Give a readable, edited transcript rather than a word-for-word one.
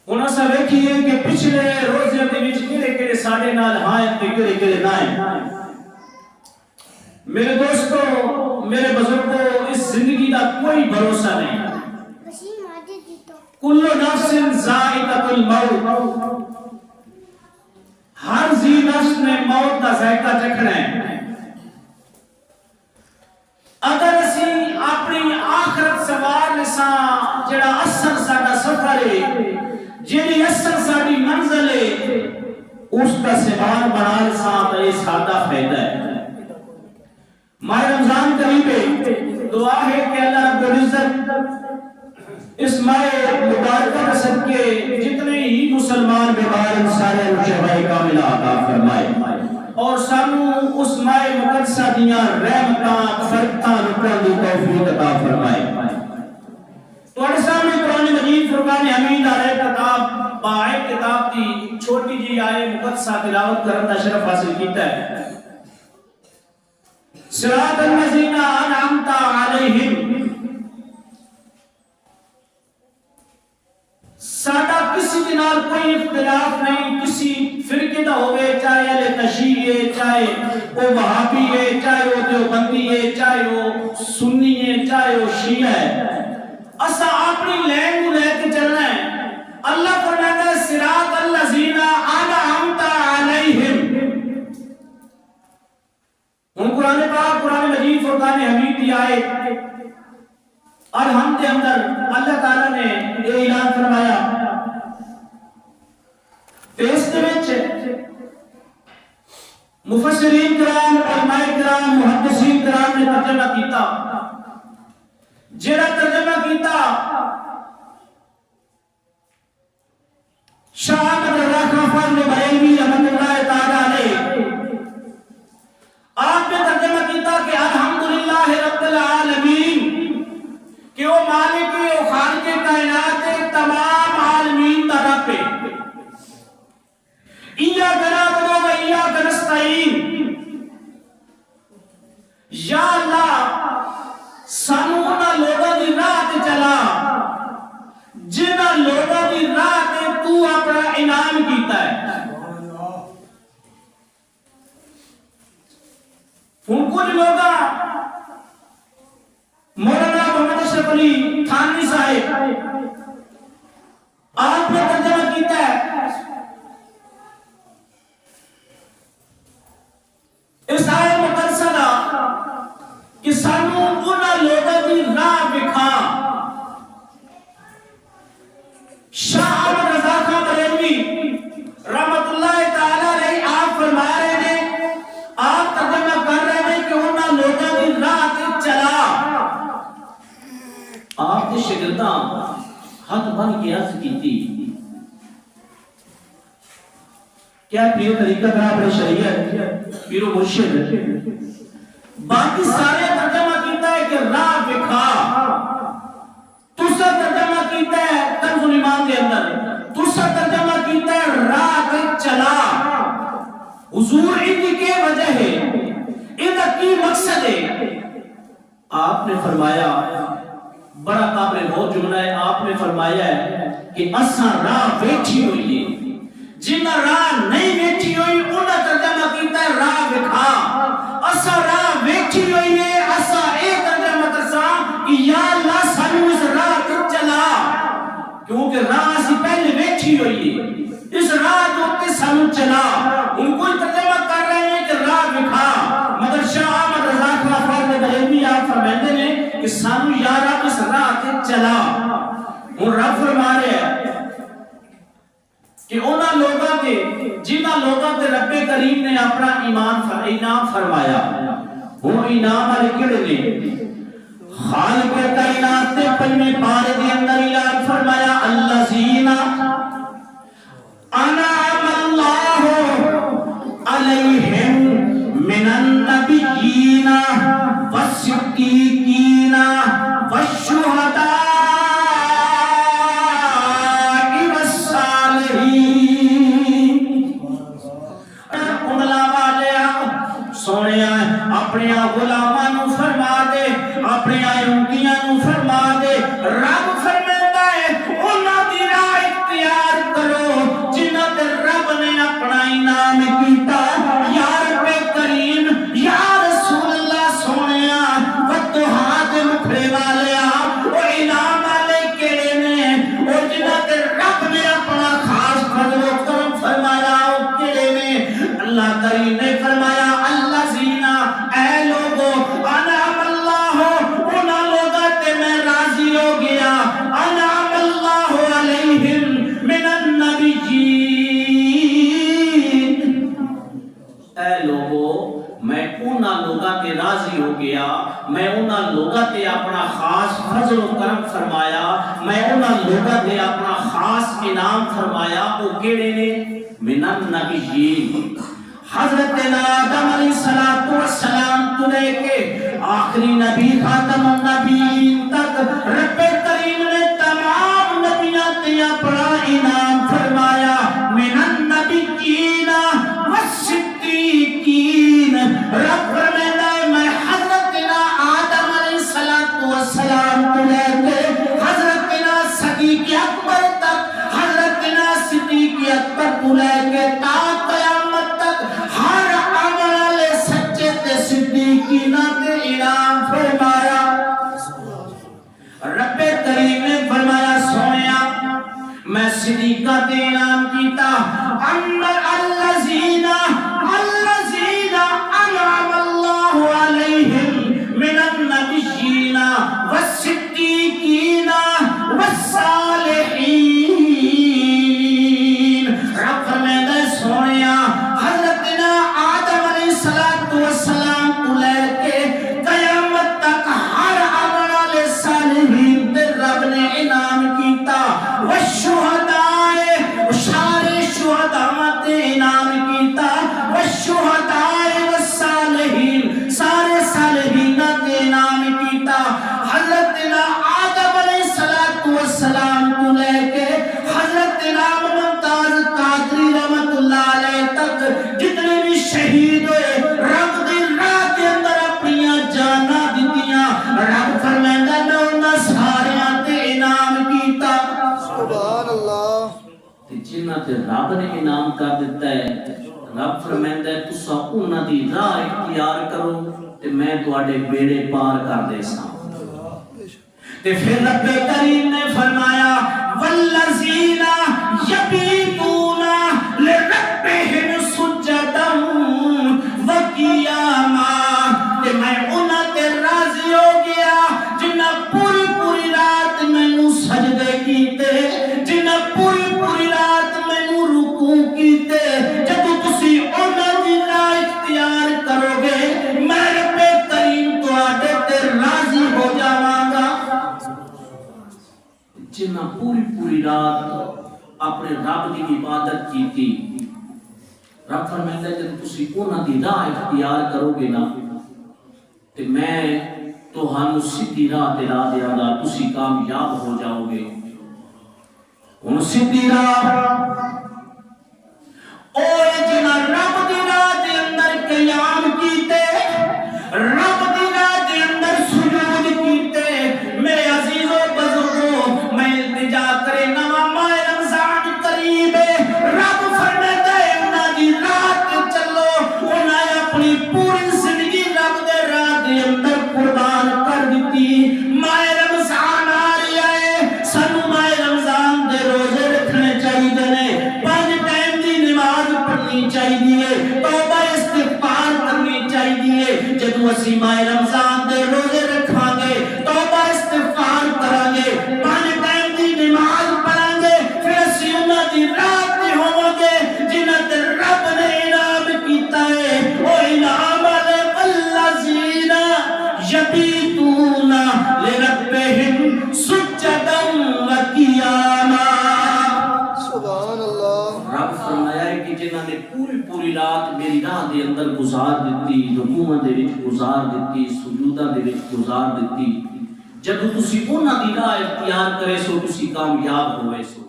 انہوں سے دیکھیے کہ پچھلے روزے کے وچ کیڑے ساڈے نال ہائے تے کیڑے نہ ہیں۔ میرے دوستو، میرے بزرگوں، اس زندگی کا کوئی بھروسہ نہیں۔ کل نفس ذائقۃ الموت، ہر ذی نفس نے موت کا ذائقہ چکھنا ہے۔ اگر اسی اپنی آخرت سوار نساں جڑا اصل ساڈا سفر ہے، جیڑی اصل ساڈی منزل ہے، اس کا سوار بنا لساں تو یہ سادہ فائدہ ہے۔ ماہ رمضان قریب ہے، دعا ہے کہ اللہ رب العزت اس ماہ مبارکہ کے صدقے جتنے ہی مسلمان بیمار سارے شفاء کاملہ عطا فرمائے اور سانو اس ماہ مقدسہ دیاں رحمتاں برکتاں رکھن دی توفیق عطا فرمائے۔ تواڈے سامنے قرآن مجید فرقان حمید آئے کتاب باعث کتاب دی چھوٹی جی آئے مقدسہ تلاوت کرن دا شرف حاصل کیتا ہے۔ صراط الذین انعمت علیہم، ساڈا کسی کے نال کوئی اختلاف نہیں، کسی فرقے دا ہوئے، چاہے اہل تشیع ہے، چاہے وہ وہابی ہے، چاہے وہ دیوبندی ہے، چاہے وہ سنی ہے، چاہے وہ شیعہ ہے، اسا اپنی لین کو لے کے چلنا ہے۔ اللہ فرماتا ہے صراط الذین انعمت علیہم۔ ان قرآن پاک، قرآن مجید فرقان حمید کی آیت الحمد کے اندر اللہ تعالیٰ نے یہ اعلان فرمایا، اس کے وچ مفسرین کرام، علماء کرام، محدثین کرام نے ترجمہ کیتا، جڑا ترجمہ کیتا شاہ احمد رضا خان فاضل بریلوی رحمۃ اللہ تعالیٰ علیہ، آپ نے ترجمہ کیتا کہ الحمدللہ رب العالمین، کہ وہ مالک ہے، وہ خالق کائنات ہے، تمام عالمین کا رب ہے۔ ایاک نعبد و ایاک نستعین، یا اللہ سانو انہاں لوگاں دی راہ تے چلا جنہاں لوگاں دی راہ تے تو اپنا انعام کیتا ہے۔ ہن کچھ لوگاں مولانا محمد اشرف علی تھانوی صاحب، آپ نے ترجمہ کیتا ہے اس آیت مقدسہ دا کہ سانو انہاں لوگاں دی راہ دکھا۔ شاہ احمد رضا خان بریلوی رحمۃ اللہ تعالی علیہ آپ فرما رہے ہیں، آپ ترجمہ کر رہے ہیں کہ انہاں لوگاں دی راہ تے چلا۔ آپ کے شاگرداں ہاتھ بن کے عرض کیتی، کیا پیو طریقہ خراب ہے شریعت، پیرو مرشد، باقی سارے ترجمہ کیتا ہے کہ راہ دکھا، تسا ترجمہ کیتا ہے کنز الایمان کے اندر، تسا ترجمہ کیتا ہے راہ تے چلا۔ حضور ان کی کیا وجہ ہے، ان کا کی مقصد ہے؟ آپ نے فرمایا، بڑا قابل غور جملہ ہے، آپ نے فرمایا ہے کہ اساں راہ ویکھی ہوئی ہے، جنہاں راہ نہیں ویکھی ہوئی انہاں ترجمہ کیتا ہے راہ دکھا۔ اساں راہ ویکھی ہوئی ہے، اساں ایک ترجمہ کرساں کہ یا اللہ سانو اس راہ تے چلا، کیونکہ راہ اسی پہلے ویکھی ہوئی ہے، اس راہ تے سانو چلا۔ ان کو ترجمہ کر رہے ہیں کہ راہ دکھا، مگر شاہ احمد رضا خان فاضل بریلوی آپ فرماتے ہیں کہ سانو یا رب اس راہ تے چلا۔ ہن رب فرما رہے ہیں کہ انہاں لوگاں تے جنہاں لوگاں تے رب کریم نے اپنا انعام فرمایا، وہ انعام والے کیڑے نے؟ خالق کائنات نے پنجویں پارے دے اندر اعلان فرمایا، الذین انعم اللہ علیہم من النبیین والصدیقین والشہداء سونے اپنے غلاماں نو فرما دے، اپنے امتیاں نو فرما دے، رب فرماتا ہے انہاں دی راہ گیا میں انہاں لوگاں تے اپنا خاص فضل و کرم فرمایا میں انہاں لوگاں تے اپنا خاص انعام فرمایا وہ کیڑے نے من النبیین حضرت آدم علیہ السلام تو لے کے آخری نبی خاتم النبیین تک رب کریم نے تمام نبیوں تے اپنا انعام فرمایا من النبیین والصدیقین رب فرماتا ہے میں حضرت آدم علیہ السلام تو لے کے حضرت صدیق اکبر تک حضرت صدیق اکبر تو لے کے تا قیامت تک ہر عمل والے سچے تے صدیقین تے انعام فرمایا رب کریم نے فرمایا سونیا میں صدیقہ تے انعام کیتا اندر الذین انعم اللہ علیہم من النبیین والصدیقین والصالحین رب فرماتا ہے سونیا حضرت آدم علیہ السلام کو لے کے قیامت تک ہر عمل والے صالحین تے رب نے انعام کیتا والشہداء سارے شہداء تے انعام کیتا والشہداء والصالحین سارے صالحین تے انعام کیتا حضرت آدم علیہ السلام کو لے کے حضرت ممتاز قادری رحمت اللہ علیہ تک جتنے بھی شہید ہوئے رب دی راہ کے اندر اپنی جاناں دتیاں رب فرماندا میں انہاں ساریاں تے انعام کیتا سبحان اللہ تے جنہاں تے رب نے انعام کر دیتا ہے رب فرماندا ہے تساں انہاں دی راہ اختیار کرو تے میں تواڈے بیڑے پار کر دیساں تے پھر رب کریم نے فرمایا والذین یبیتون لربہم سجدا وقیاما تے میں انہاں تے راضی ہو گیا جنہاں پوری پوری رات مینوں سجدے کیتے جنہاں پوری پوری رات مینوں رکوع کیتے جدوں تسی انہاں دی راہ اختیار کرو گے میں رب کریم تواڈے تے راضی ہو جاواں گا جنہاں پوری پوری رات اپنے رب کی عبادت کی تھی رب فرمائے جب تسی انہاں دی راہ اختیار کرو گے نا تے میں تہانوں سیدھی راہ تے لا دیاں گا تسی کامیاب ہو جاؤ گے ہن سیدھی راہ اوے جنہاں رب دی راہ دے اندر قیام کیتے رب دی راہ دے اندر سجود کیتے میرے عزیزو بزرگو میں التجا کرے نواں ماہ رمضان قریب ہے رب فرماتا ہے انہاں دی راہ تے چلو انہاں اپنی پوری زندگی رب دے راہ دے اندر قربان کر دتی ماہ رمضان آ رہا ہے سانو ماہ رمضان دے روزے رکھنے چاہیے نے 5 ٹائم دی نماز پڑھنی چاہیے توبہ استغفار کرنی چاہیے جدوں اسی ماہ رمضان دے روزے رکھاں گے توبہ استغفار کران گے 5 ٹائم دی نماز پڑھاں گے پھر اسی انہاں دی راہ تے ہوواں گے جنہاں تے رب نے انعام کیتا ہے او انعام والے الذین یبیتون لربہم سجدا وقیاما سبحان اللہ رب فرمایا ہے کہ جنہاں نے پوری پوری رات میری راہ دے اندر گزار دتی رکوعاں دے وچ گزار دتی سجوداں دے وچ گزار دتی جب تسی انہاں دی راہ اختیار کرے سو تسی کامیاب ہوئے سو